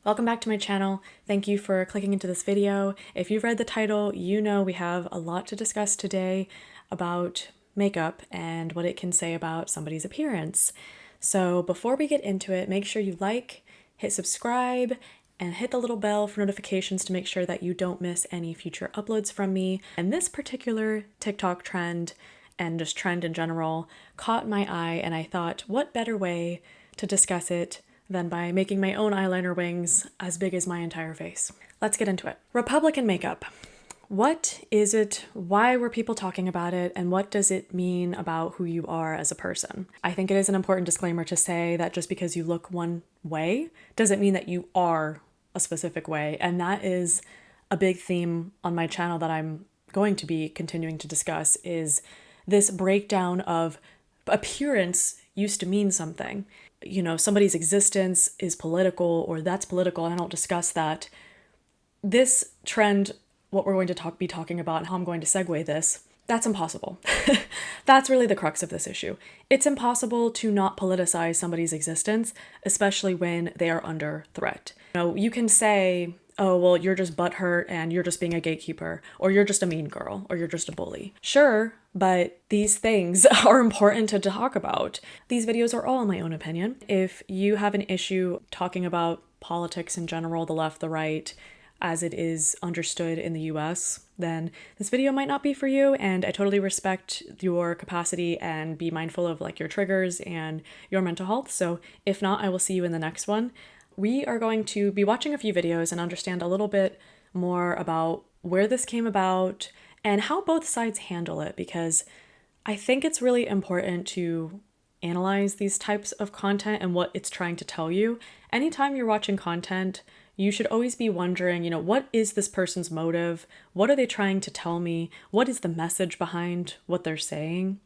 Welcome back to my channel. Thank you for clicking into this video. If you've read the title, you know we have a lot to discuss today about makeup and what it can say about somebody's appearance. So before we get into it, make sure you like, hit subscribe, and hit the little bell for notifications to make sure that you don't miss any future uploads from me. And this particular TikTok trend and just trend in general caught my eye, and I thought, what better way to discuss it than by making my own eyeliner wings as big as my entire face. Let's get into it. Republican makeup. What is it? Why were people talking about it? And what does it mean about who you are as a person? I think it is an important disclaimer to say that just because you look one way doesn't mean that you are a specific way. And that is a big theme on my channel that I'm going to be continuing to discuss, is this breakdown of appearance used to mean something. You know, somebody's existence is political, or that's political, and I don't discuss that. This trend, what we're going to be talking about and how I'm going to segue this, that's impossible. That's really the crux of this issue. It's impossible to not politicize somebody's existence, especially when they are under threat. You know, you can say, oh, well, you're just butthurt and you're just being a gatekeeper, or you're just a mean girl, or you're just a bully. Sure, but these things are important to talk about. These videos are all in my own opinion. If you have an issue talking about politics in general, the left, the right, as it is understood in the US, then this video might not be for you, and I totally respect your capacity and be mindful of like your triggers and your mental health. So if not, I will see you in the next one. We are going to be watching a few videos and understand a little bit more about where this came about and how both sides handle it, because I think it's really important to analyze these types of content and what it's trying to tell you. Anytime you're watching content, you should always be wondering, you know, what is this person's motive? What are they trying to tell me? What is the message behind what they're saying?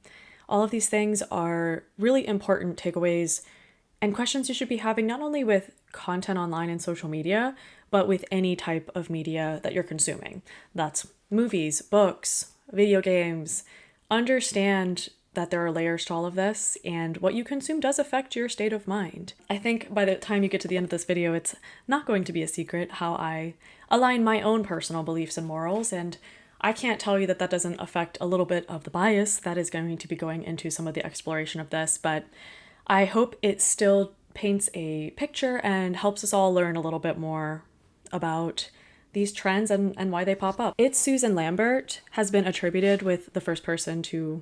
All of these things are really important takeaways and questions you should be having, not only with content online and social media, but with any type of media that you're consuming. That's movies, books, video games. Understand that there are layers to all of this, and what you consume does affect your state of mind. I think by the time you get to the end of this video, it's not going to be a secret how I align my own personal beliefs and morals, and I can't tell you that that doesn't affect a little bit of the bias that is going to be going into some of the exploration of this, but I hope it still paints a picture and helps us all learn a little bit more about these trends and why they pop up. It's Suzanne Lambert has been attributed with the first person to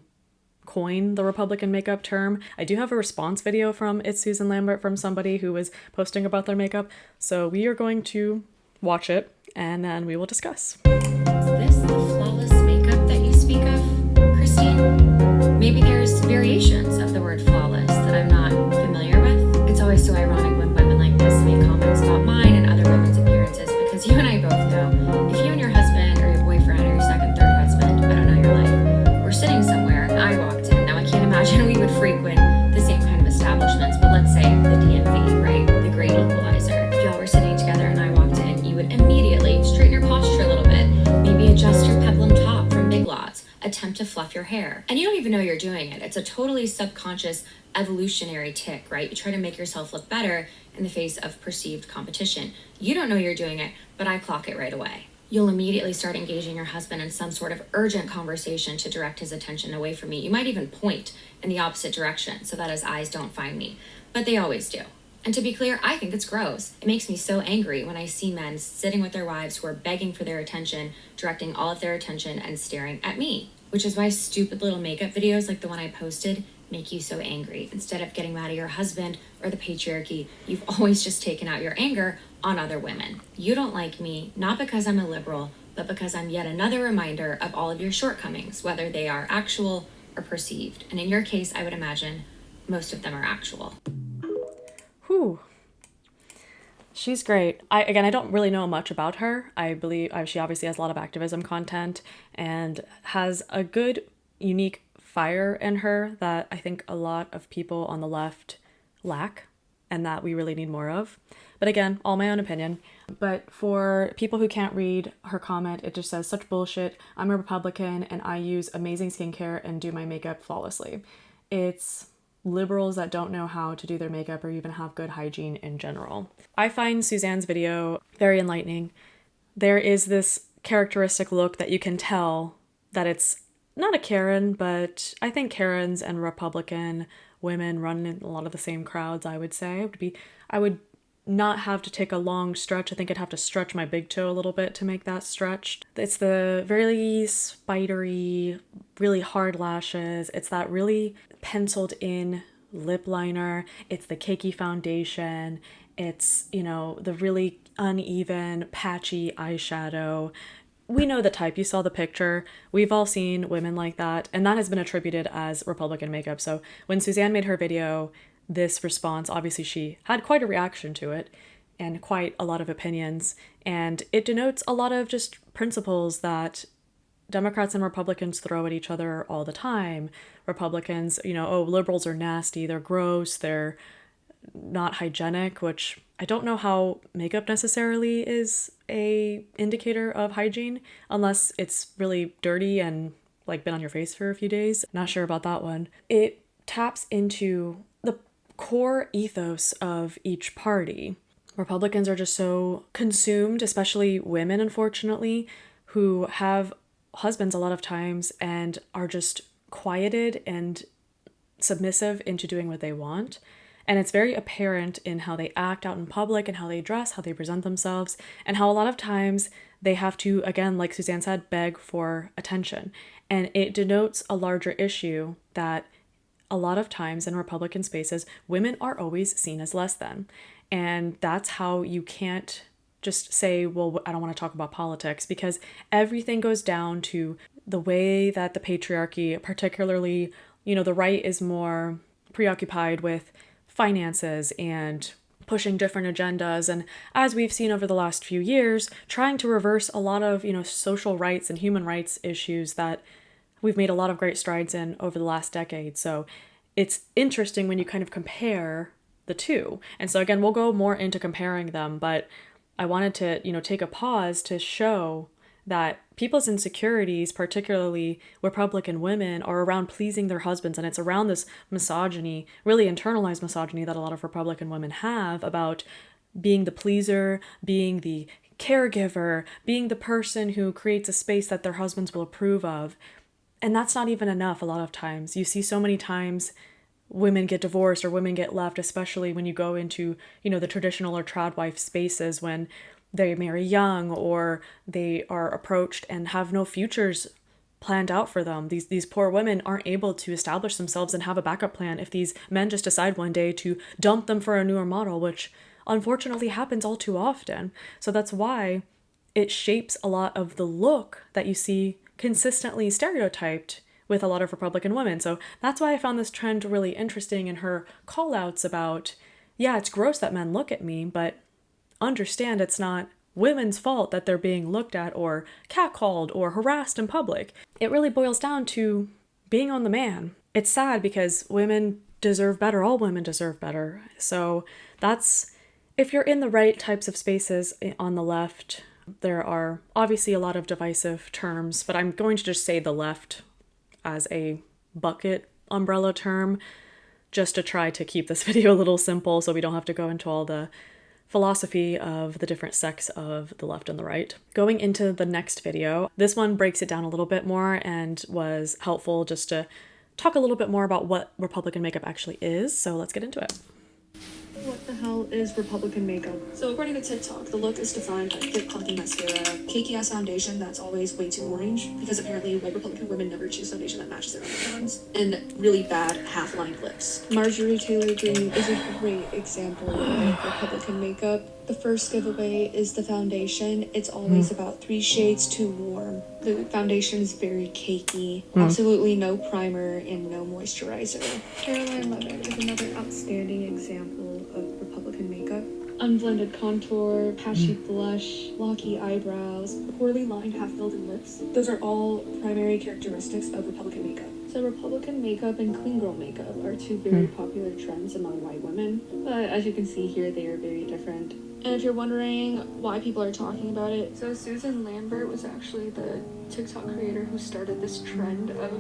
coin the Republican makeup term. I do have a response video from It's Suzanne Lambert from somebody who was posting about their makeup, so we are going to watch it and then we will discuss. Is this the flawless makeup that you speak of, Christine? Maybe there's variations of the word flawless that I'm not familiar with. It's always so ironic when women like this make comments about mine and other women's appearances, because you and I both know if you and your husband or your boyfriend or your second, third husband, I don't know your life, were sitting somewhere and I walked in. Now I can't imagine we would frequent the same kind of establishments, but let's say the DMV, right? The Great Equalizer. If y'all were sitting together and I walked in, you would immediately straighten your posture a little bit, maybe adjust your peplum top from Big Lots, attempt to fluff your hair. And you don't even know you're doing it. It's a totally subconscious evolutionary tick, right? You try to make yourself look better in the face of perceived competition. You don't know you're doing it, but I clock it right away. You'll immediately start engaging your husband in some sort of urgent conversation to direct his attention away from me. You might even point in the opposite direction so that his eyes don't find me, but they always do. And to be clear, I think it's gross. It makes me so angry when I see men sitting with their wives who are begging for their attention, directing all of their attention and staring at me, which is why stupid little makeup videos like the one I posted make you so angry. Instead of getting mad at your husband or the patriarchy, you've always just taken out your anger on other women. You don't like me, not because I'm a liberal, but because I'm yet another reminder of all of your shortcomings, whether they are actual or perceived. And in your case, I would imagine most of them are actual. Whew. She's great. I don't really know much about her. I believe she obviously has a lot of activism content and has a good, unique fire in her that I think a lot of people on the left lack and that we really need more of. But again, all my own opinion. But for people who can't read her comment, it just says, such bullshit. I'm a Republican and I use amazing skincare and do my makeup flawlessly. It's liberals that don't know how to do their makeup or even have good hygiene in general. I find Suzanne's video very enlightening. There is this characteristic look that you can tell that it's not a Karen, but I think Karens and Republican women run in a lot of the same crowds, I would say. I would not have to take a long stretch. I think I'd have to stretch my big toe a little bit to make that stretched. It's the very spidery, really hard lashes. It's that really penciled in lip liner. It's the cakey foundation. It's, you know, the really uneven, patchy eyeshadow. We know the type. You saw the picture. We've all seen women like that, and that has been attributed as Republican makeup. So when Suzanne made her video, this response, obviously she had quite a reaction to it and quite a lot of opinions, and it denotes a lot of just principles that Democrats and Republicans throw at each other all the time. Republicans, you know, oh, liberals are nasty, they're gross, they're not hygienic, which I don't know how makeup necessarily is a indicator of hygiene unless it's really dirty and like been on your face for a few days. Not sure about that one. It taps into the core ethos of each party. Republicans are just so consumed, especially women, unfortunately, who have husbands a lot of times and are just quieted and submissive into doing what they want. And it's very apparent in how they act out in public and how they dress, how they present themselves, and how a lot of times they have to, again, like Suzanne said, beg for attention. And it denotes a larger issue that a lot of times in Republican spaces, women are always seen as less than. And that's how you can't just say, well, I don't want to talk about politics, because everything goes down to the way that the patriarchy, particularly, you know, the right is more preoccupied with finances and pushing different agendas. And as we've seen over the last few years, trying to reverse a lot of, you know, social rights and human rights issues that we've made a lot of great strides in over the last decade. So it's interesting when you kind of compare the two. And so again, we'll go more into comparing them, but I wanted to, you know, take a pause to show that people's insecurities, particularly Republican women, are around pleasing their husbands. And it's around this misogyny, really internalized misogyny that a lot of Republican women have about being the pleaser, being the caregiver, being the person who creates a space that their husbands will approve of. And that's not even enough a lot of times. You see so many times women get divorced or women get left, especially when you go into, you know, the traditional or trad wife spaces when they marry young or they are approached and have no futures planned out for them. These poor women aren't able to establish themselves and have a backup plan if these men just decide one day to dump them for a newer model, which unfortunately happens all too often. So that's why it shapes a lot of the look that you see consistently stereotyped with a lot of Republican women. So that's why I found this trend really interesting in her call-outs about, yeah, it's gross that men look at me, but understand it's not women's fault that they're being looked at or catcalled or harassed in public. It really boils down to being on the man. It's sad because women deserve better. All women deserve better. So that's, if you're in the right types of spaces on the left, there are obviously a lot of divisive terms, but I'm going to just say the left as a bucket umbrella term, just to try to keep this video a little simple so we don't have to go into all the philosophy of the different sects of the left and the right. Going into the next video, this one breaks it down a little bit more and was helpful just to talk a little bit more about what Republican makeup actually is. So let's get into it. What the hell is Republican makeup? So according to TikTok, the look is defined by thick, clunky mascara, cakey-ass foundation that's always way too orange, because apparently white Republican women never choose foundation that matches their undertones, and really bad half-lined lips. Marjorie Taylor Greene is a great example of Republican makeup. The first giveaway is the foundation. It's always about 3 shades too warm. The foundation is very cakey, absolutely no primer and no moisturizer. Caroline Levitt is another outstanding example of Republican makeup. Unblended contour, patchy blush, blocky eyebrows, poorly lined half-filled lips. Those are all primary characteristics of Republican makeup. So Republican makeup and clean girl makeup are 2 very popular trends among white women, but as you can see here, they are very different. And if you're wondering why people are talking about it, so Suzanne Lambert was actually the TikTok creator who started this trend of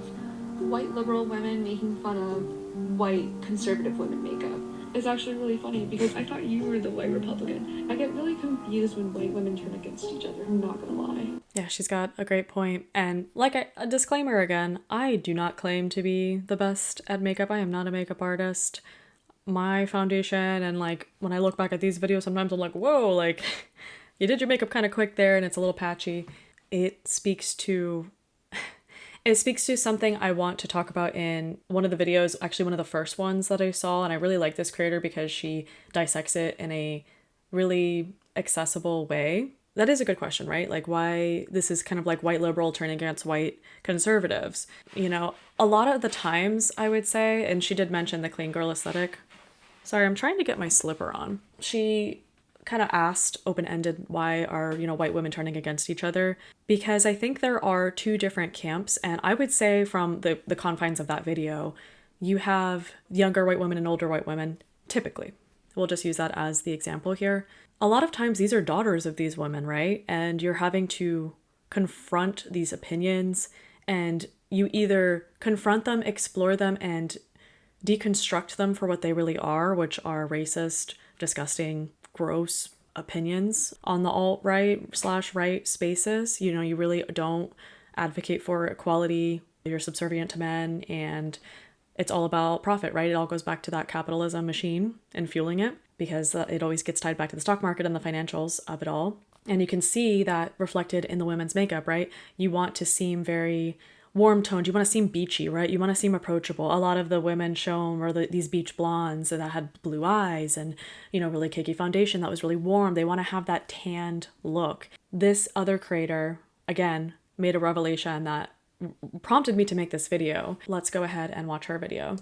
white liberal women making fun of white conservative women makeup. It's actually really funny because I thought you were the white Republican. I get really confused when white women turn against each other, I'm not gonna lie. Yeah, she's got a great point. And like a disclaimer again, I do not claim to be the best at makeup. I am not a makeup artist. My foundation, and like when I look back at these videos, sometimes I'm like, whoa, like you did your makeup kind of quick there and it's a little patchy. It speaks to something I want to talk about in one of the videos, actually one of the first ones that I saw, and I really like this creator because she dissects it in a really accessible way. That is a good question, right? Like why this is kind of like white liberal turning against white conservatives. You know, a lot of the times I would say, and she did mention the clean girl aesthetic. Sorry, I'm trying to get my slipper on. She kind of asked open-ended, why are, you know, white women turning against each other? Because I think there are two different camps, and I would say from the confines of that video, you have younger white women and older white women, typically. We'll just use that as the example here. A lot of times these are daughters of these women, right? And you're having to confront these opinions, and you either confront them, explore them, and deconstruct them for what they really are, which are racist, disgusting, gross opinions on the alt-right/right spaces. You know, you really don't advocate for equality. You're subservient to men, and it's all about profit, right? It all goes back to that capitalism machine and fueling it, because it always gets tied back to the stock market and the financials of it all. And you can see that reflected in the women's makeup, right? You want to seem very warm toned. You want to seem beachy, right? You want to seem approachable. A lot of the women shown were these beach blondes that had blue eyes and, you know, really cakey foundation that was really warm. They want to have that tanned look. This other creator, again, made a revelation that prompted me to make this video. Let's go ahead and watch her video.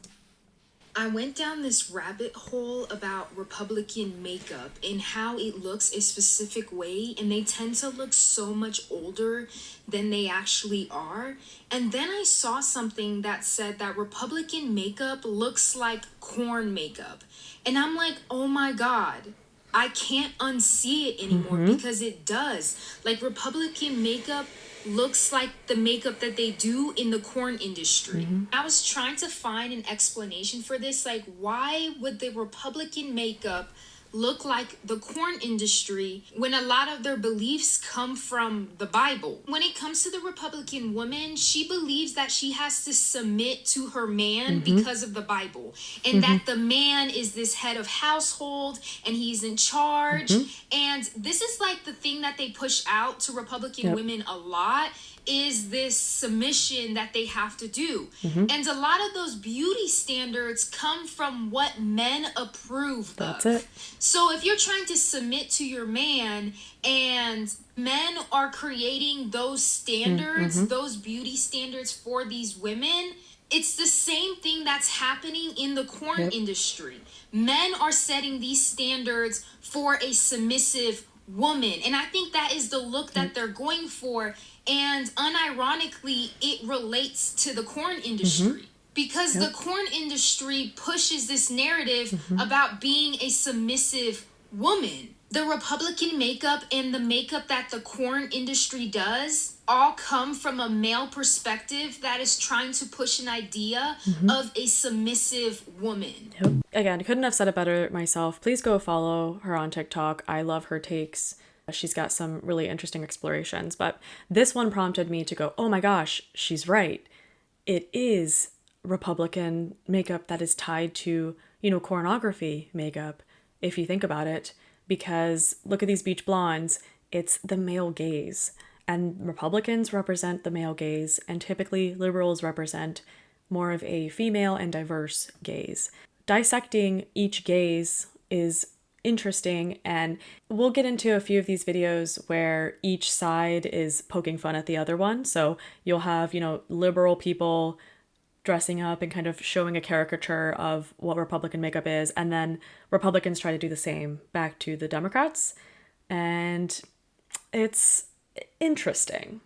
I went down this rabbit hole about Republican makeup and how it looks a specific way, and they tend to look so much older than they actually are. And then I saw something that said that Republican makeup looks like corn makeup. And I'm like, oh my God, I can't unsee it anymore because it does. Like Republican makeup looks like the makeup that they do in the corn industry. I was trying to find an explanation for this, like why would the Republican makeup look like the corn industry when a lot of their beliefs come from the Bible? When it comes to the Republican woman, she believes that she has to submit to her man because of the Bible, and that the man is this head of household and he's in charge. And this is like the thing that they push out to Republican women a lot, is this submission that they have to do. And a lot of those beauty standards come from what men approve of. That's it. So if you're trying to submit to your man and men are creating those standards, those beauty standards for these women, it's the same thing that's happening in the corn industry. Men are setting these standards for a submissive woman. And I think that is the look that they're going for. And unironically, it relates to the corn industry. Because the corn industry pushes this narrative about being a submissive woman. The Republican makeup and the makeup that the corn industry does all come from a male perspective that is trying to push an idea of a submissive woman. Again, I couldn't have said it better myself. Please go follow her on TikTok. I love her takes. She's got some really interesting explorations, but this one prompted me to go, oh my gosh, she's right. It is Republican makeup that is tied to, you know, pornography makeup, if you think about it, because look at these beach blondes. It's the male gaze, and Republicans represent the male gaze, and typically liberals represent more of a female and diverse gaze. Dissecting each gaze is interesting, and we'll get into a few of these videos where each side is poking fun at the other one. So you'll have, you know, liberal people dressing up and kind of showing a caricature of what Republican makeup is, and then Republicans try to do the same back to the Democrats, and it's interesting.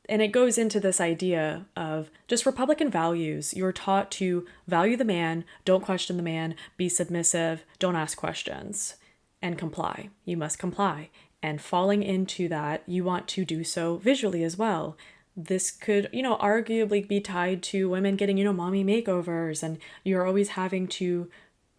And it goes into this idea of just Republican values. You're taught to value the man, don't question the man, be submissive, don't ask questions, and comply. You must comply. And falling into that, you want to do so visually as well. this could, arguably be tied to women getting, mommy makeovers, and you're always having to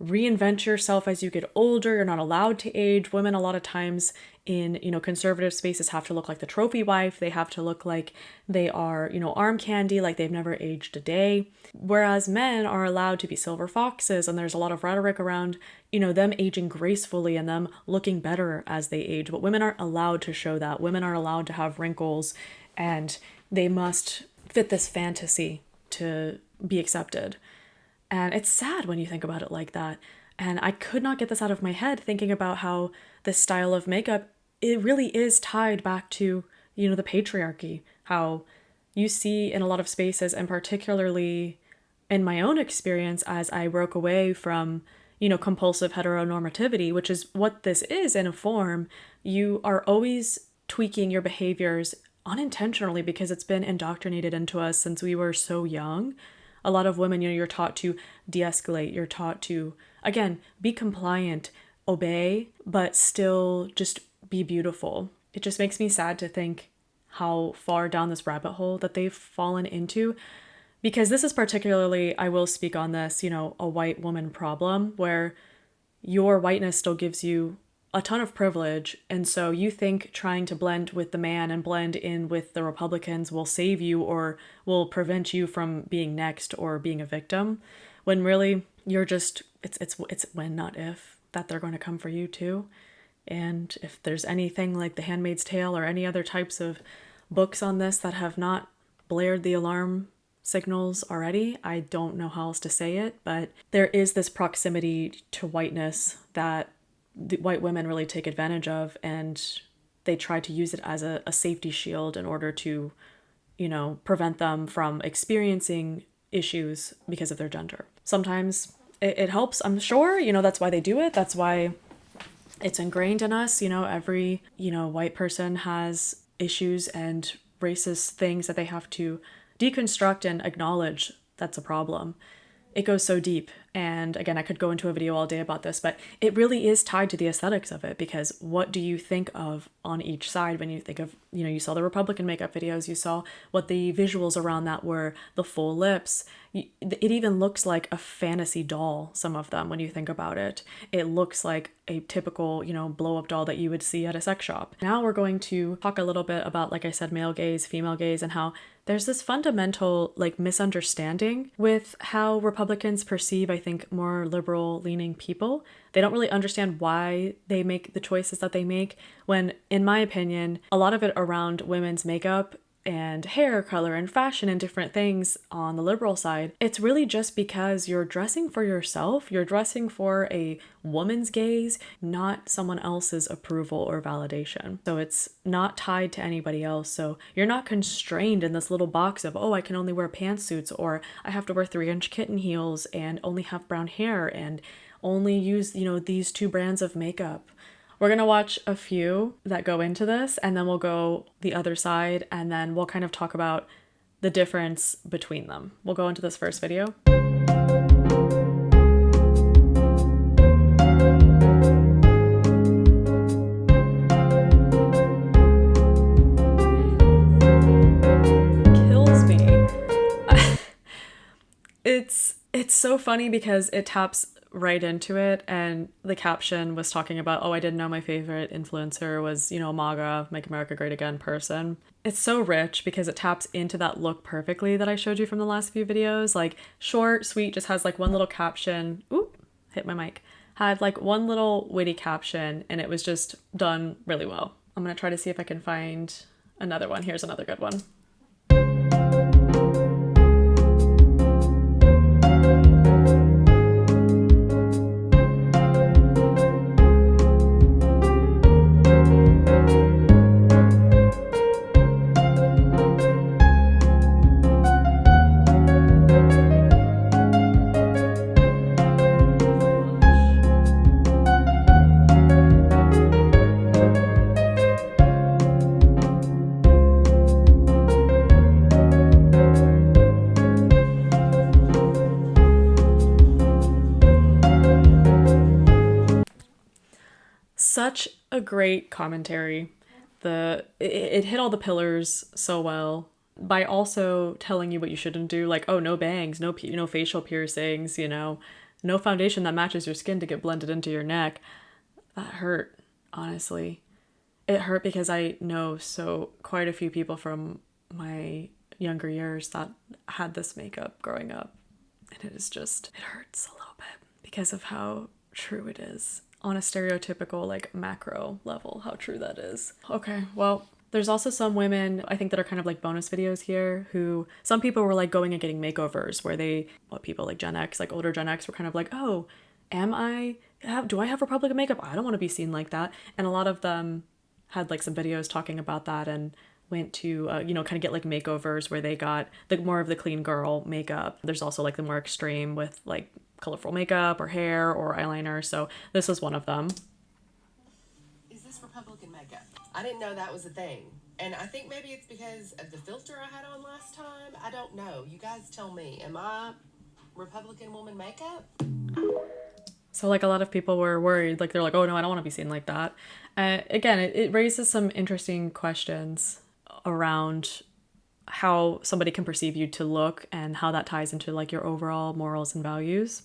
reinvent yourself as you get older. You're not allowed to age. Women a lot of times in, conservative spaces have to look like the trophy wife. They have to look like they are, arm candy, like they've never aged a day. Whereas men are allowed to be silver foxes, and there's a lot of rhetoric around, them aging gracefully and them looking better as they age. But women aren't allowed to show that. Women aren't allowed to have wrinkles, and they must fit this fantasy to be accepted. And it's sad when you think about it like that. And I could not get this out of my head, thinking about how this style of makeup, it really is tied back to, the patriarchy. How you see in a lot of spaces, and particularly in my own experience as I broke away from, compulsive heteronormativity, which is what this is in a form, you are always tweaking your behaviors unintentionally because it's been indoctrinated into us since we were so young. A lot of women, you're taught to de-escalate. You're taught to, again, be compliant, obey, but still just be beautiful. It just makes me sad to think how far down this rabbit hole that they've fallen into, because this is particularly, I will speak on this, a white woman problem where your whiteness still gives you a ton of privilege, and so you think trying to blend with the man and blend in with the Republicans will save you or will prevent you from being next or being a victim, when really you're just, it's when, not if, that they're going to come for you too. And if there's anything like The Handmaid's Tale or any other types of books on this that have not blared the alarm signals already, I don't know how else to say it, but there is this proximity to whiteness that the white women really take advantage of, and they try to use it as a safety shield in order to, prevent them from experiencing issues because of their gender. Sometimes it helps, I'm sure, that's why they do it. That's why it's ingrained in us. Every, white person has issues and racist things that they have to deconstruct and acknowledge that's a problem. It goes so deep. And again, I could go into a video all day about this, but it really is tied to the aesthetics of it, because what do you think of on each side when you think of, you saw the Republican makeup videos, you saw what the visuals around that were, the full lips. It even looks like a fantasy doll, some of them, when you think about it. It looks like a typical, blow-up doll that you would see at a sex shop. Now we're going to talk a little bit about, like I said, male gaze, female gaze, and how there's this fundamental misunderstanding with how Republicans perceive, I think, more liberal leaning people. They don't really understand why they make the choices that they make, when, in my opinion, a lot of it around women's makeup and hair color and fashion and different things on the liberal side, it's really just because you're dressing for yourself, you're dressing for a woman's gaze, not someone else's approval or validation. So it's not tied to anybody else. So you're not constrained in this little box of, oh, I can only wear pantsuits, or I have to wear 3-inch kitten heels and only have brown hair and only use, these 2 brands of makeup. We're going to watch a few that go into this, and then we'll go the other side, and then we'll kind of talk about the difference between them. We'll go into this first video. Kills me. It's so funny because it taps right into it, and the caption was talking about, oh, I didn't know my favorite influencer was, MAGA, Make America Great Again person. It's so rich because it taps into that look perfectly that I showed you from the last few videos. Like, short, sweet, just has one little caption. Oop, hit my mic. Had one little witty caption, and it was just done really well. I'm gonna try to see if I can find another one. Here's another good one. Such a great commentary. It hit all the pillars so well. by also telling you what you shouldn't do, like, oh, no bangs, no facial piercings, no foundation that matches your skin to get blended into your neck. That hurt, honestly. It hurt because I know quite a few people from my younger years that had this makeup growing up. And it hurts a little bit because of how true it is on a stereotypical, like, macro level, how true that is. Okay, well, there's also some women, I think, that are kind of like bonus videos here, who some people were like going and getting makeovers where people like Gen X, like older Gen X, were kind of like, oh, do I have Republican makeup? I don't want to be seen like that. And a lot of them had like some videos talking about that and went to, kind of get like makeovers where they got the more of the clean girl makeup. There's also like the more extreme with like colorful makeup or hair or eyeliner. So this was one of them. Is this Republican makeup? I didn't know that was a thing. And I think maybe it's because of the filter I had on last time. I don't know. You guys tell me. Am I Republican woman makeup? So like a lot of people were worried, like they're like, oh no, I don't want to be seen like that. Again, it raises some interesting questions around how somebody can perceive you to look and how that ties into like your overall morals and values.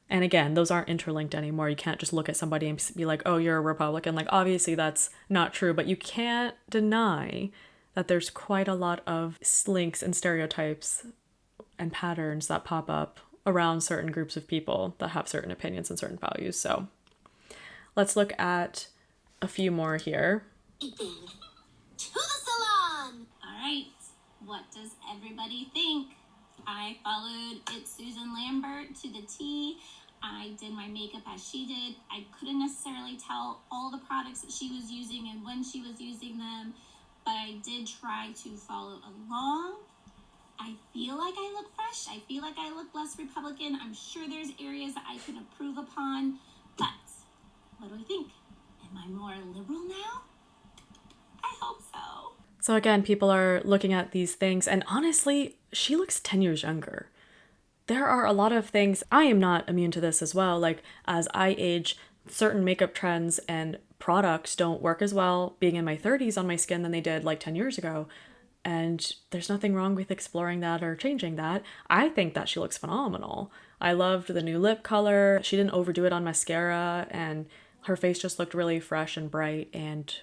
And again, those aren't interlinked anymore. You can't just look at somebody and be like, oh, you're a Republican. Like, obviously that's not true, but you can't deny that there's quite a lot of links and stereotypes and patterns that pop up around certain groups of people that have certain opinions and certain values. So let's look at a few more here. To the salon! Alright, what does everybody think? I followed It's Suzanne Lambert to the T. I did my makeup as she did. I couldn't necessarily tell all the products that she was using and when she was using them, but I did try to follow along. I feel like I look fresh. I feel like I look less Republican. I'm sure there's areas that I can improve upon, but what do we think? Am I more liberal now? I hope so. So again, people are looking at these things, and honestly, she looks 10 years younger. There are a lot of things, I am not immune to this as well, like as I age, certain makeup trends and products don't work as well being in my 30s on my skin than they did like 10 years ago. And there's nothing wrong with exploring that or changing that. I think that she looks phenomenal. I loved the new lip color. She didn't overdo it on mascara, and her face just looked really fresh and bright and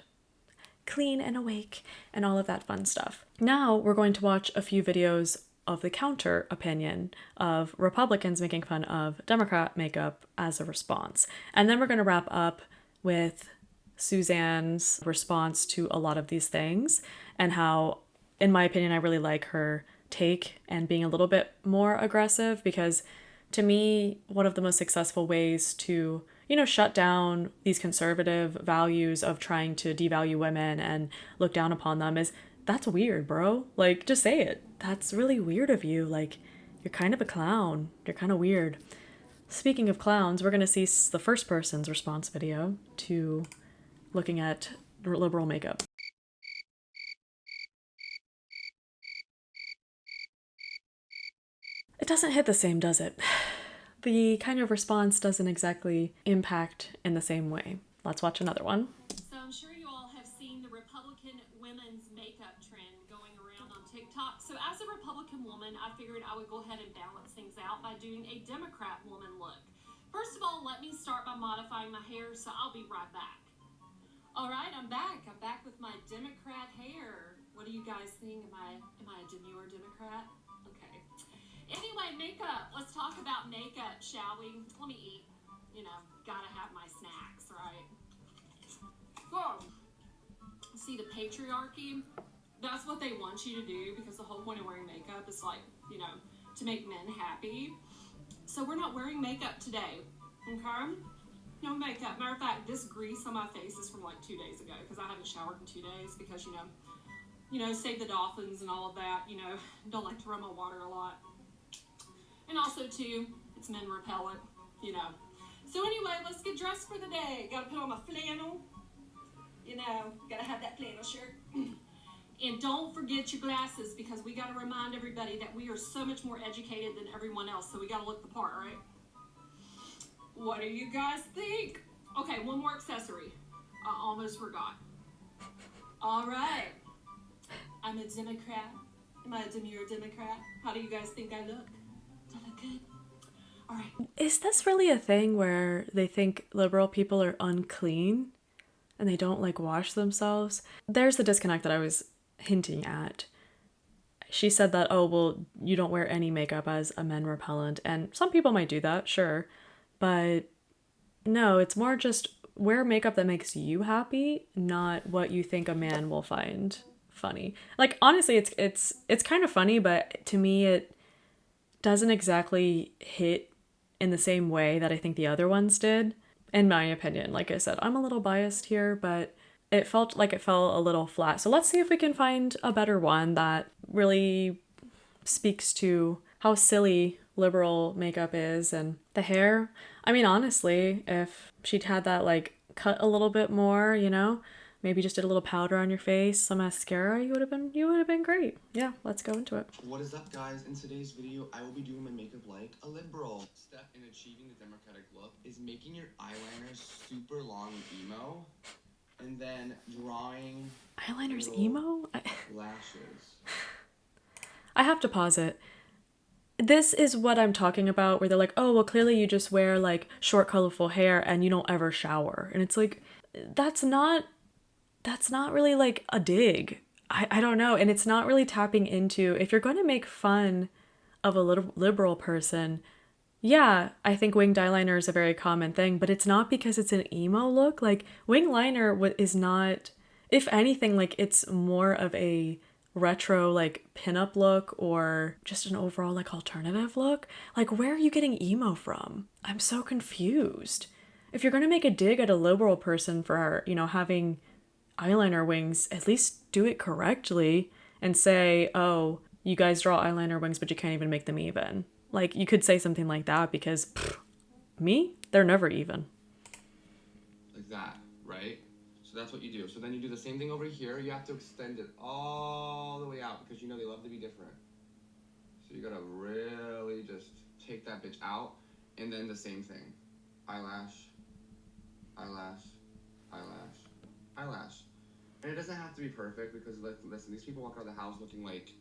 clean and awake and all of that fun stuff. Now we're going to watch a few videos of the counter opinion of Republicans making fun of Democrat makeup as a response. And then we're going to wrap up with Suzanne's response to a lot of these things and how, in my opinion, I really like her take and being a little bit more aggressive, because to me, one of the most successful ways to, shut down these conservative values of trying to devalue women and look down upon them is, that's weird, bro. Like, just say it. That's really weird of you. Like, you're kind of a clown. You're kind of weird. Speaking of clowns, we're going to see the first person's response video to looking at liberal makeup. It doesn't hit the same, does it? The kind of response doesn't exactly impact in the same way. Let's watch another one. So I'm sure you all have seen the Republican women's makeup trend going around on TikTok. So as a Republican woman, I figured I would go ahead and balance things out by doing a Democrat woman look. First of all, let me start by modifying my hair, so I'll be right back. All right, I'm back. I'm back with my Democrat hair. What do you guys think? Am I a demure Democrat? Okay. Anyway, makeup. Let's talk about makeup, shall we? Let me eat. Gotta have my snacks, right? So, see, the patriarchy, that's what they want you to do, because the whole point of wearing makeup is like, to make men happy. So we're not wearing makeup today, okay? No makeup. Matter of fact, this grease on my face is from like 2 days ago, because I haven't showered in 2 days, because, save the dolphins and all of that, don't like to run my water a lot. And also, too, it's men repellent, So anyway, let's get dressed for the day. Gotta put on my flannel. Gotta have that flannel shirt. And don't forget your glasses, because we gotta remind everybody that we are so much more educated than everyone else. So we gotta look the part, right? What do you guys think? Okay, one more accessory. I almost forgot. All right. I'm a Democrat Am I a demure Democrat? How do you guys think I look? Do I look good? All right. Is this really a thing where they think liberal people are unclean and they don't like wash themselves? There's the disconnect that I was hinting at. She said that, oh, well, you don't wear any makeup as a men repellent. And some people might do that, sure. But no, it's more just wear makeup that makes you happy, not what you think a man will find funny. Like, honestly, it's kind of funny, but to me, it doesn't exactly hit in the same way that I think the other ones did, in my opinion. Like I said, I'm a little biased here, but it felt like it fell a little flat. So let's see if we can find a better one that really speaks to how silly liberal makeup is. And the hair, I mean, honestly, if she'd had that like cut a little bit more, you know, maybe just did a little powder on your face, some mascara, you would have been great. Yeah, let's go into it. What is up, guys? In today's video, I will be doing my makeup like a liberal. Step in achieving the democratic look is making your eyeliner super long and emo, and then drawing Eyeliner's emo? lashes. I have to pause it. This is what I'm talking about, where they're like, oh, well, clearly you just wear like short, colorful hair and you don't ever shower. And it's like, that's not really like a dig. I don't know. And it's not really tapping into, if you're going to make fun of a little liberal person, yeah, I think winged eyeliner is a very common thing, but it's not because it's an emo look. Like, winged liner is not, if anything, like it's more of a retro like pinup look or just an overall like alternative look. Like, where are you getting emo from? I'm so confused. If you're going to make a dig at a liberal person for, you know, having eyeliner wings, at least do it correctly and say, oh, you guys draw eyeliner wings, but you can't even make them even. Like, you could say something like that because, me? They're never even. Like that, right? So that's what you do. So then you do the same thing over here. You have to extend it all the way out because you know they love to be different. So you gotta really just take that bitch out. And then the same thing. Eyelash, eyelash, eyelash, eyelash. And it doesn't have to be perfect because, like, listen, these people walk out of the house looking like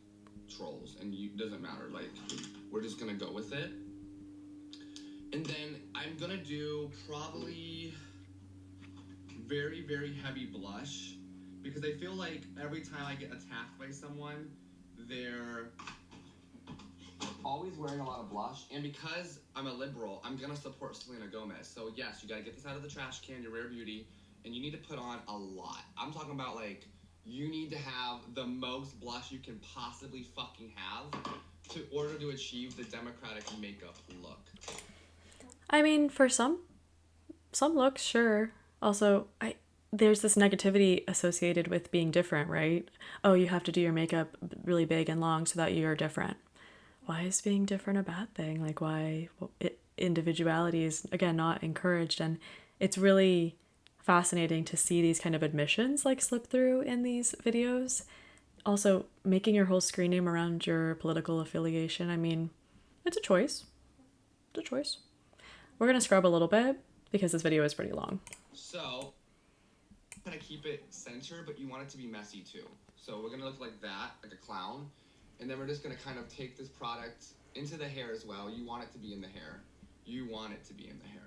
trolls, and it doesn't matter. Like, we're just gonna go with it. And then I'm gonna do probably very, very heavy blush because I feel like every time I get attacked by someone, they're always wearing a lot of blush. And because I'm a liberal, I'm gonna support Selena Gomez. So yes, you gotta get this out of the trash can, your rare beauty, and you need to put on a lot. I'm talking about, like, you need to have the most blush you can possibly fucking have in order to achieve the democratic makeup look. I mean, for some looks, sure. Also, there's this negativity associated with being different, right? Oh, you have to do your makeup really big and long so that you're different. Why is being different a bad thing? Like, why? Well, individuality is, again, not encouraged. And it's really fascinating to see these kind of admissions like slip through in these videos. Also, making your whole screen name around your political affiliation, I mean, it's a choice. It's a choice. We're going to scrub a little bit because this video is pretty long. So, kind of keep it center, but you want it to be messy too. So we're going to look like that, like a clown. And then we're just going to kind of take this product into the hair as well. You want it to be in the hair. You want it to be in the hair.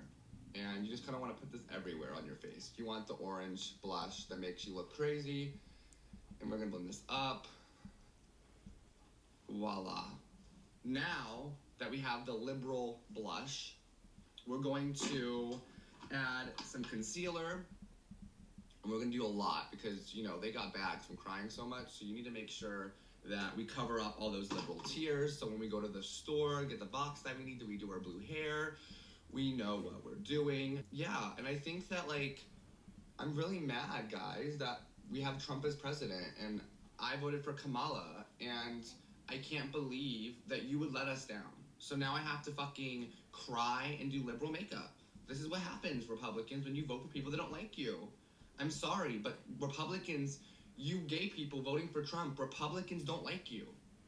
And you just kind of want to put this everywhere on your face. You want the orange blush that makes you look crazy. And we're going to blend this up. Voila. Now that we have the liberal blush, we're going to add some concealer. And we're going to do a lot because, you know, they got bags from crying so much. So you need to make sure that we cover up all those liberal tears. So when we go to the store, get the box that we need to redo our blue hair, we know what we're doing. Yeah, and I think that, like, I'm really mad, guys, that we have Trump as president, and I voted for Kamala, and I can't believe that you would let us down. So now I have to fucking cry and do liberal makeup. This is what happens, Republicans, when you vote for people that don't like you. I'm sorry, but Republicans, you gay people voting for Trump, Republicans don't like you.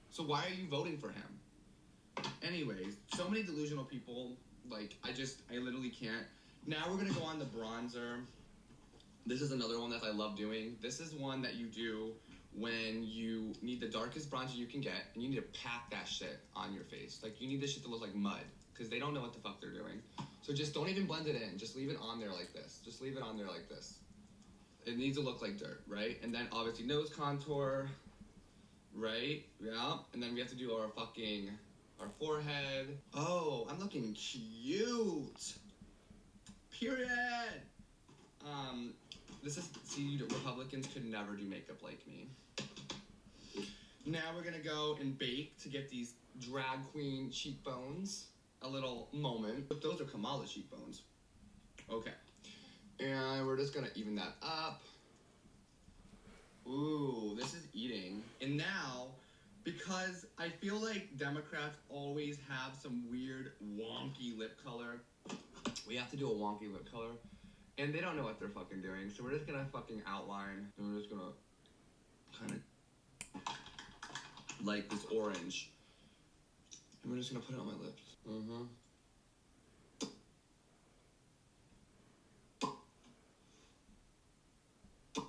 So why are you voting for him? Anyways, so many delusional people. Like, I literally can't. Now we're gonna go on the bronzer. This is another one that I love doing. This is one that you do when you need the darkest bronzer you can get, and you need to pack that shit on your face. Like, you need this shit to look like mud, because they don't know what the fuck they're doing. So just don't even blend it in. Just leave it on there like this. Just leave it on there like this. It needs to look like dirt, right? And then obviously nose contour, right? Yeah. And then we have to do our forehead. Oh, I'm looking cute. Period. See, Republicans could never do makeup like me. Now we're gonna go and bake to get these drag queen cheekbones a little moment. But those are Kamala cheekbones. Okay. And we're just gonna even that up. Ooh, this is eating. And now, because I feel like Democrats always have some weird wonky lip color, we have to do a wonky lip color. And they don't know what they're fucking doing, so we're just gonna fucking outline, and we're just gonna kind of like this orange. And we're just gonna put it on my lips.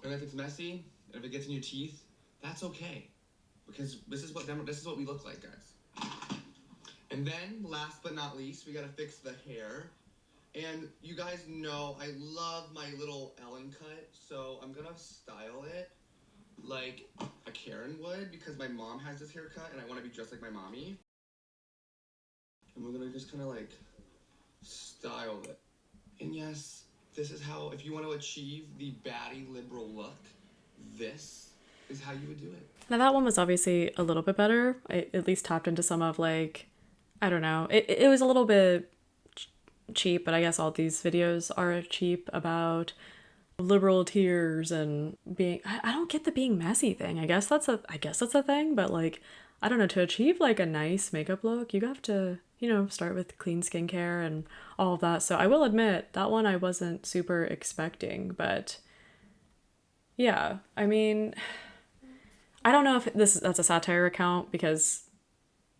And if it's messy, and if it gets in your teeth, that's okay. Because this is what we look like, guys. And then, last but not least, we gotta fix the hair. And you guys know I love my little Ellen cut, so I'm gonna style it like a Karen would, because my mom has this haircut and I want to be just like my mommy. And we're gonna just kind of like style it. And yes, this is how, if you want to achieve the baddie liberal look, this is how you would do it. Now that one was obviously a little bit better. I at least tapped into some of, like, I don't know. It was a little bit cheap, but I guess all these videos are cheap about liberal tears and being, I don't get the being messy thing. I guess that's a thing, but like, I don't know, to achieve like a nice makeup look, you have to, you know, start with clean skincare and all of that. So I will admit that one I wasn't super expecting, but yeah, I mean, I don't know if that's a satire account, because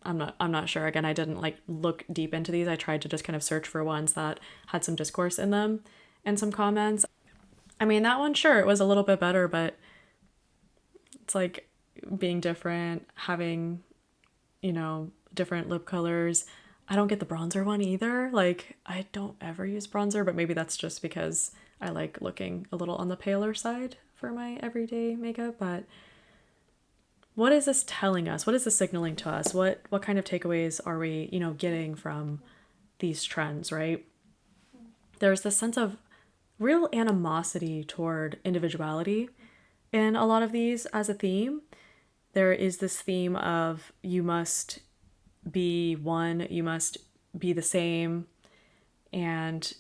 I'm not sure. Again, I didn't like look deep into these. I tried to just kind of search for ones that had some discourse in them and some comments. I mean, that one, sure, it was a little bit better, but it's like being different, having, you know, different lip colors. I don't get the bronzer one either. Like, I don't ever use bronzer, but maybe that's just because I like looking a little on the paler side for my everyday makeup. But what is this telling us? What is this signaling to us? What kind of takeaways are we, you know, getting from these trends, right? There's this sense of real animosity toward individuality in a lot of these as a theme. There is this theme of you must be one, you must be the same. And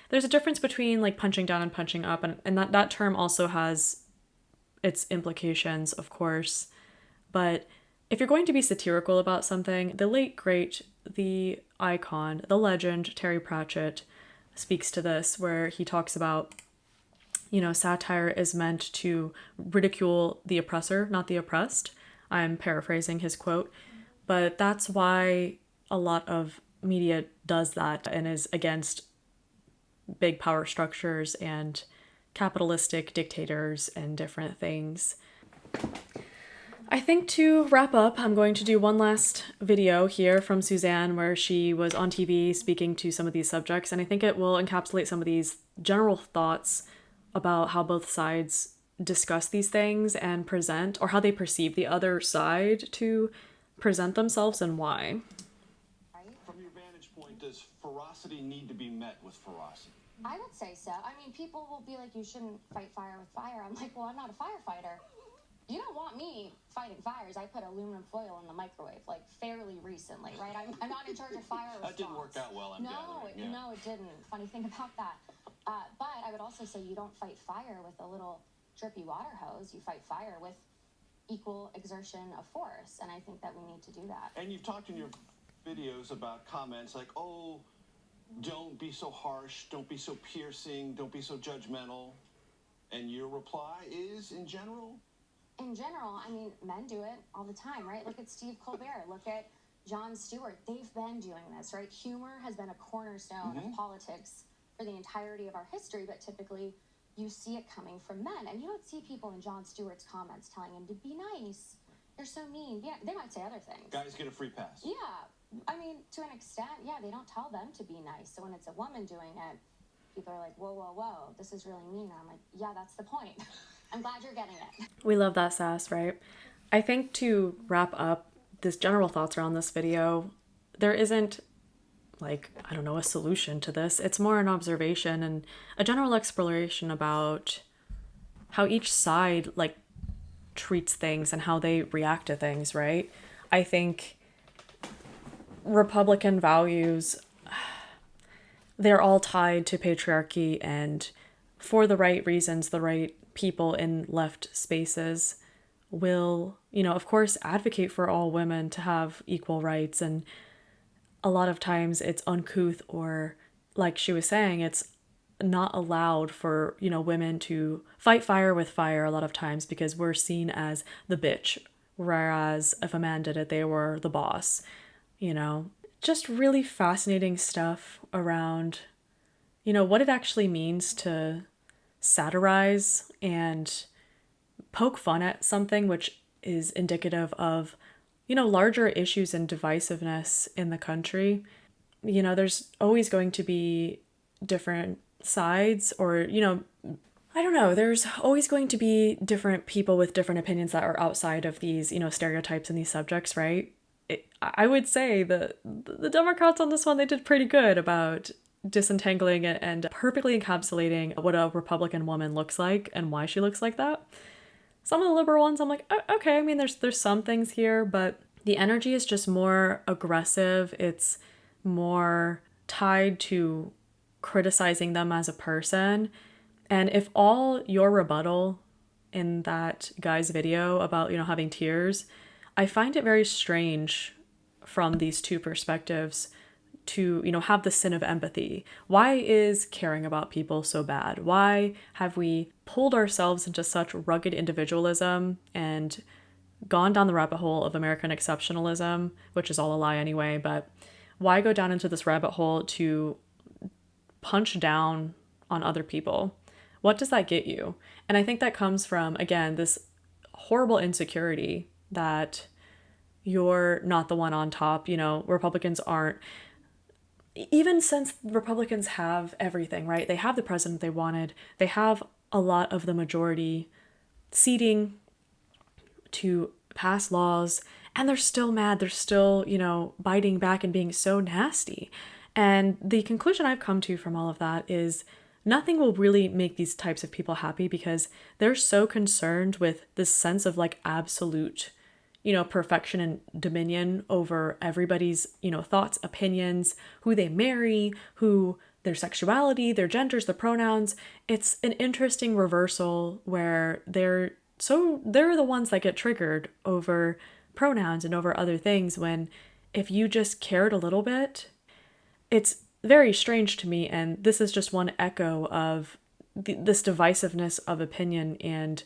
there's a difference between like punching down and punching up. And that term also has its implications, of course. But if you're going to be satirical about something, the late great, the icon, the legend, Terry Pratchett speaks to this, where he talks about, you know, satire is meant to ridicule the oppressor, not the oppressed. I'm paraphrasing his quote, but that's why a lot of media does that and is against big power structures and capitalistic dictators and different things. I think to wrap up, I'm going to do one last video here from Suzanne where she was on TV speaking to some of these subjects, and I think it will encapsulate some of these general thoughts about how both sides discuss these things and present, or how they perceive the other side to present themselves and why. From your vantage point, does ferocity need to be met with ferocity? I would say so. I mean, people will be like, you shouldn't fight fire with fire. I'm like, well, I'm not a firefighter. You don't want me fighting fires. I put aluminum foil in the microwave, like, fairly recently, right? I'm not in charge of fire response. That didn't work out well, I'm gathering. No, it didn't. Funny thing about that. But I would also say you don't fight fire with a little drippy water hose. You fight fire with equal exertion of force, and I think that we need to do that. And you've talked in your videos about comments like, oh, don't be so harsh, don't be so piercing, don't be so judgmental. And your reply is, in general? In general, I mean, men do it all the time, right? Look at Steve Colbert, look at Jon Stewart. They've been doing this, right? Humor has been a cornerstone of politics for the entirety of our history, but typically you see it coming from men. And you don't see people in Jon Stewart's comments telling him to be nice. You're so mean. Yeah, they might say other things. Guys get a free pass. Yeah. I mean, to an extent, yeah, they don't tell them to be nice. So when it's a woman doing it, people are like, whoa, whoa, whoa, this is really mean. And I'm like, yeah, that's the point. I'm glad you're getting it. We love that sass, right? I think to wrap up this general thoughts around this video, there isn't like, I don't know, a solution to this. It's more an observation and a general exploration about how each side like treats things and how they react to things, right? I think Republican values, they're all tied to patriarchy, and for the right reasons, the right people in left spaces will, you know, of course, advocate for all women to have equal rights. And a lot of times it's uncouth, or like she was saying, it's not allowed for, you know, women to fight fire with fire a lot of times because we're seen as the bitch. Whereas if a man did it, they were the boss, you know. Just really fascinating stuff around, you know, what it actually means to satirize and poke fun at something which is indicative of, you know, larger issues and divisiveness in the country. You know, there's always going to be different sides, or, you know, I don't know, there's always going to be different people with different opinions that are outside of these, you know, stereotypes and these subjects, right? I would say the Democrats on this one, they did pretty good about disentangling it and perfectly encapsulating what a Republican woman looks like and why she looks like that. Some of the liberal ones, I'm like, okay, I mean, there's some things here, but the energy is just more aggressive. It's more tied to criticizing them as a person. And if all your rebuttal in that guy's video about, you know, having tears, I find it very strange from these two perspectives to, you know, have the sin of empathy. Why is caring about people so bad? Why have we pulled ourselves into such rugged individualism and gone down the rabbit hole of American exceptionalism, which is all a lie anyway, but why go down into this rabbit hole to punch down on other people? What does that get you? And I think that comes from, again, this horrible insecurity that you're not the one on top. You know, Republicans aren't, even since Republicans have everything, right? They have the president they wanted. They have a lot of the majority seating to pass laws, and they're still mad. They're still, you know, biting back and being so nasty. And the conclusion I've come to from all of that is nothing will really make these types of people happy because they're so concerned with this sense of like absolute, you know, perfection and dominion over everybody's, you know, thoughts, opinions, who they marry, who their sexuality, their genders, their pronouns. It's an interesting reversal where they're the ones that get triggered over pronouns and over other things, when if you just cared a little bit, it's very strange to me. And this is just one echo of this divisiveness of opinion. And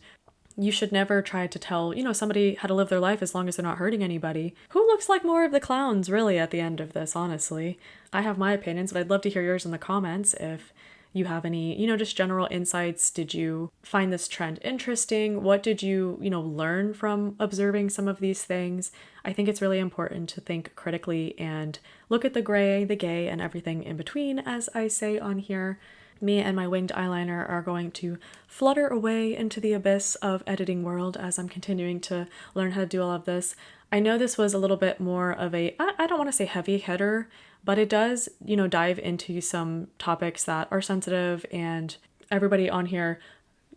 you should never try to tell, you know, somebody how to live their life as long as they're not hurting anybody. Who looks like more of the clowns, really, at the end of this, honestly? I have my opinions, but I'd love to hear yours in the comments if you have any, you know, just general insights. Did you find this trend interesting? What did you, you know, learn from observing some of these things? I think it's really important to think critically and look at the gray, the gay, and everything in between, as I say on here. Me and my winged eyeliner are going to flutter away into the abyss of editing world as I'm continuing to learn how to do all of this. I know this was a little bit more of a, I don't want to say heavy hitter, but it does, you know, dive into some topics that are sensitive, and everybody on here,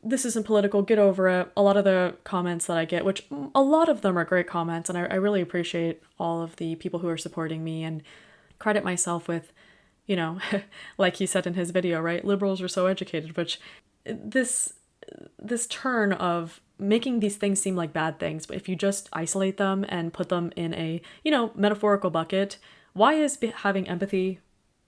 this isn't political, get over it. A lot of the comments that I get, which a lot of them are great comments, and I really appreciate all of the people who are supporting me, and credit myself with, you know, like he said in his video, right? Liberals are so educated, which this turn of making these things seem like bad things, but if you just isolate them and put them in a, you know, metaphorical bucket, why is having empathy,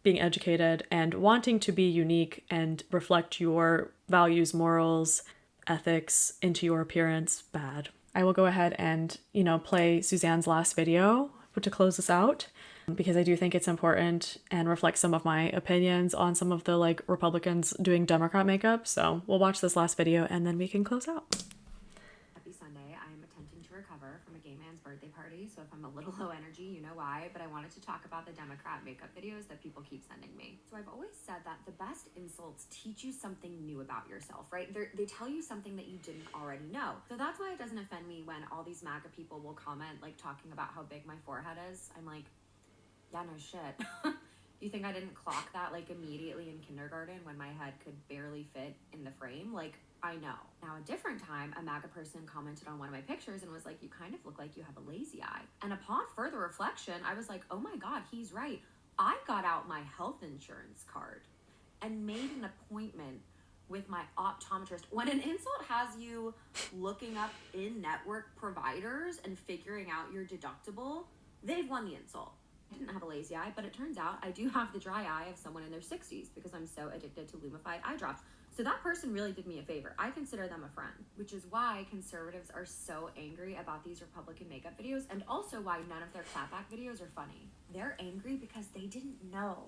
being educated, and wanting to be unique and reflect your values, morals, ethics into your appearance bad? I will go ahead and, you know, play Suzanne's last video to close this out. because I do think it's important and reflects some of my opinions on some of the like Republicans doing Democrat makeup. So we'll watch this last video and then we can close out. Happy Sunday. I am attempting to recover from a gay man's birthday party, so if I'm a little low energy, you know why, but I wanted to talk about the Democrat makeup videos that people keep sending me. So I've always said that the best insults teach you something new about yourself, right? They tell you something that you didn't already know. So that's why it doesn't offend me when all these MAGA people will comment, like, talking about how big my forehead is. I'm like, yeah, no shit. You think I didn't clock that, like, immediately in kindergarten when my head could barely fit in the frame? Like, I know. Now, a different time, a MAGA person commented on one of my pictures and was like, you kind of look like you have a lazy eye. And upon further reflection, I was like, oh my God, he's right. I got out my health insurance card and made an appointment with my optometrist. When an insult has you looking up in-network providers and figuring out your deductible, they've won the insult. I didn't have a lazy eye, but it turns out I do have the dry eye of someone in their 60s because I'm so addicted to Lumify eye drops. So that person really did me a favor. I consider them a friend, which is why conservatives are so angry about these Republican makeup videos, and also why none of their clapback videos are funny. They're angry because they didn't know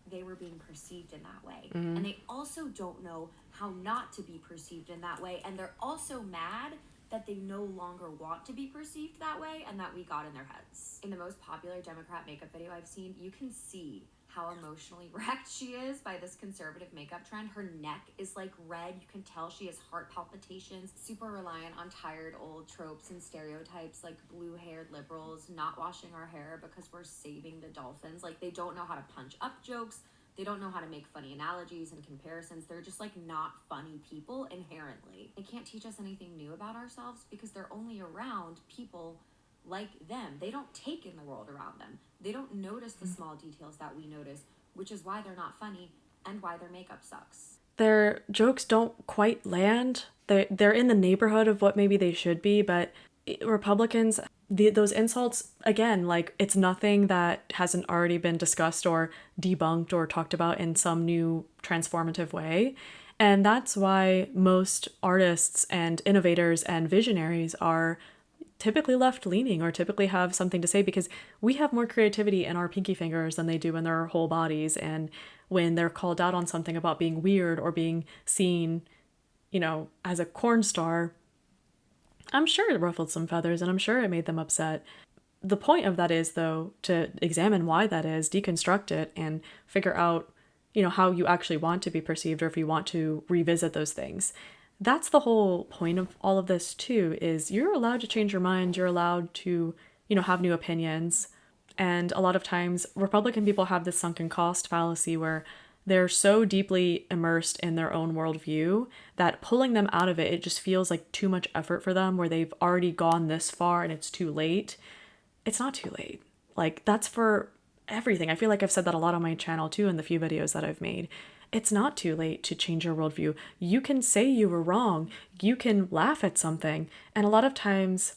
they were being perceived in that way. And they also don't know how not to be perceived in that way. And they're also mad that they no longer want to be perceived that way and that we got in their heads. In the most popular Democrat makeup video I've seen, you can see how emotionally wrecked she is by this conservative makeup trend. Her neck is like red. You can tell she has heart palpitations, super reliant on tired old tropes and stereotypes like blue-haired liberals not washing our hair because we're saving the dolphins. Like, they don't know how to punch up jokes. They don't know how to make funny analogies and comparisons. They're just like not funny people inherently. They can't teach us anything new about ourselves because they're only around people like them. They don't take in the world around them. They don't notice the small details that we notice, which is why they're not funny and why their makeup sucks. Their jokes don't quite land. They're in the neighborhood of what maybe they should be, but Republicans, those insults, again, like, it's nothing that hasn't already been discussed or debunked or talked about in some new transformative way. And that's why most artists and innovators and visionaries are typically left-leaning or typically have something to say, because we have more creativity in our pinky fingers than they do in their whole bodies. And when they're called out on something about being weird or being seen, you know, as a corn star, I'm sure it ruffled some feathers and I'm sure it made them upset. The point of that is, though, to examine why that is, deconstruct it, and figure out, you know, how you actually want to be perceived, or if you want to revisit those things. That's the whole point of all of this too, is you're allowed to change your mind. You're allowed to, you know, have new opinions. And a lot of times Republican people have this sunken cost fallacy where they're so deeply immersed in their own worldview that pulling them out of it, it just feels like too much effort for them, where they've already gone this far and it's too late. It's not too late. Like, that's for everything. I feel like I've said that a lot on my channel too in the few videos that I've made. It's not too late to change your worldview. You can say you were wrong. You can laugh at something. And a lot of times,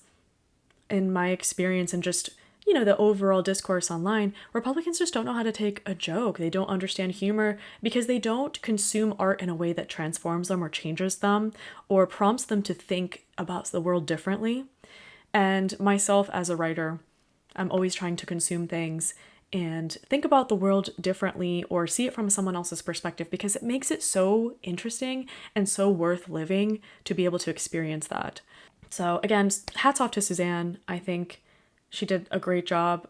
in my experience and just, you know, the overall discourse online, Republicans just don't know how to take a joke. They don't understand humor because they don't consume art in a way that transforms them or changes them or prompts them to think about the world differently. And myself as a writer, I'm always trying to consume things and think about the world differently or see it from someone else's perspective, because it makes it so interesting and so worth living to be able to experience that. So again, hats off to Suzanne. I think she did a great job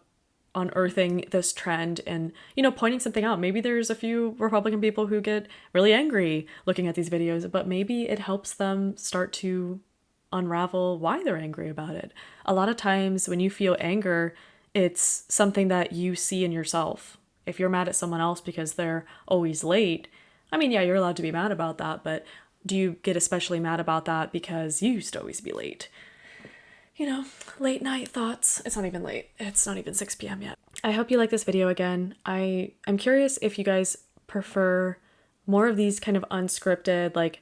unearthing this trend and, you know, pointing something out. Maybe there's a few Republican people who get really angry looking at these videos, but maybe it helps them start to unravel why they're angry about it. A lot of times when you feel anger, it's something that you see in yourself. If you're mad at someone else because they're always late, I mean, yeah, you're allowed to be mad about that, but do you get especially mad about that because you used to always be late? You know, late night thoughts. It's not even late. It's not even 6 p.m. yet. I hope you like this video again. I'm curious if you guys prefer more of these kind of unscripted, like,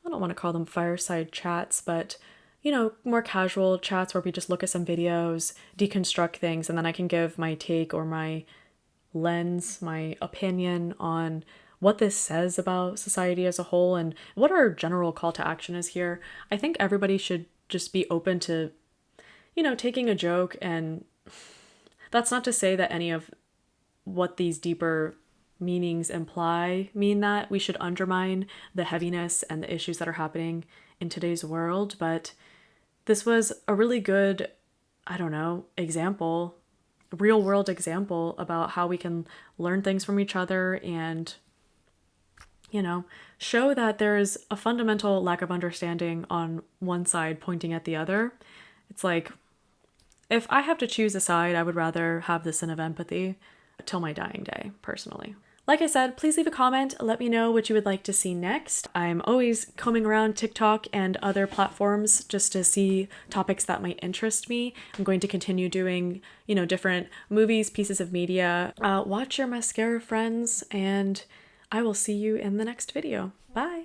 I don't want to call them fireside chats, but, you know, more casual chats where we just look at some videos, deconstruct things, and then I can give my take or my lens, my opinion on what this says about society as a whole and what our general call to action is here. I think everybody should just be open to, you know, taking a joke, and that's not to say that any of what these deeper meanings imply mean that we should undermine the heaviness and the issues that are happening in today's world. But this was a really good, I don't know, example, real world example about how we can learn things from each other and, you know, show that there is a fundamental lack of understanding on one side pointing at the other. It's like, if I have to choose a side, I would rather have the sin of empathy till my dying day, personally. Like I said, please leave a comment. Let me know what you would like to see next. I'm always combing around TikTok and other platforms just to see topics that might interest me. I'm going to continue doing, you know, different movies, pieces of media. Watch your mascara, friends, and I will see you in the next video. Bye.